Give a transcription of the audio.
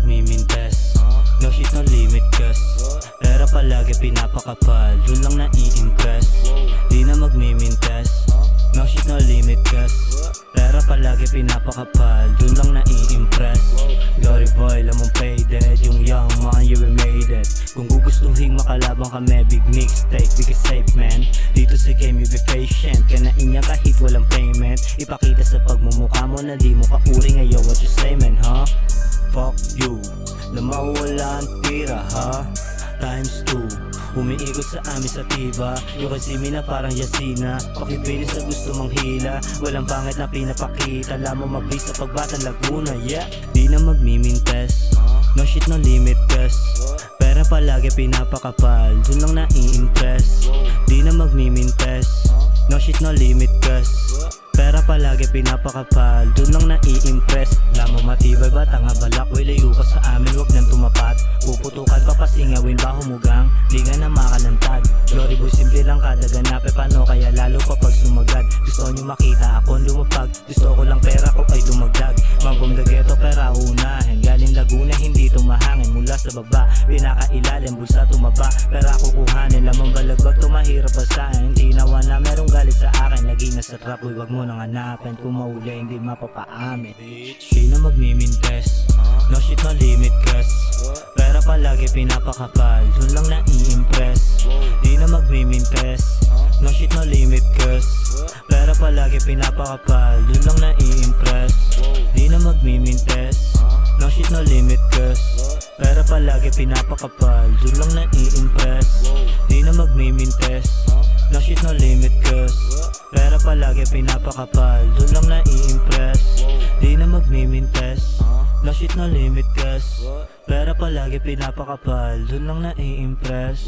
magmimintes. No shit, no limit cause pera palagi pinapakapal, dun lang nai-impress. Di na magmimintes. No shit, no limit cause pera palagi pinapakapal, dun lang nai-impress. Glory boy, lamang faded, yung young man, you made it. Kung gugustuhin makalabang kami, big mixtape, big safe man. Dito sa game you be patient, kanain niya kahit walang payment. Ipakita sa pagmumukha mo na di mo kauri ngayon, what you say man, huh? Fuck you, na mawala ang tira ha. Times 2, umiikot sa amin sa tiba. Yung kasi na parang Yasina, pakipilis na gusto mang hila. Walang pangit na pinapakita, alam mo mabis sa pagbatang Laguna, yeah. Di na magmimintes, no shit, no limit cause pera palagi pinapakapal, dun lang nai-impress. Di na magmimintes, no shit, no limit cause pera palagi pinapakapal, dun lang nai-impress. Alam mo matibay ba, tanga balak, way layo ka sa amin, wag nang tumapat. Puputukan pa pasingawin ba humugang, di ka na makalantad. Glory boy, simple lang kada ganap, paano kaya lalo pa pag sumagad. Gusto nyo makita ako lumapag, gusto ko lang pera ko ay dumagdag. Mambong dageto pera unahin, galing Laguna hindi tumahangin. Mula sa baba, pinakailalim, bulsa tumaba, pera kukuhanin. Lamang balagbag tumahirap pa sa akin, hindi nawa na merong galit sa akin. Lagi na sa trap, wag mo nang hanapin, kung mauli hindi mapapaamin. Di na magmimintes, no shit, no limit cause pera palagi pinapakapal, dun lang nai-impress. Di na magmimintes, no shit, no limit cause pera palagi pinapakapal, dun lang nai-impress. Di na magmimintes, no shit, no limit cause pera palagi pinapakapal, dun lang nai-impress. Di na magmimintes, no shit, no limit cause pera palagi pinapakapal, dun lang nai-impress. Di na magmimintes, no shit, no limit cause pera palagi pinapakapal, dun lang nai-impress.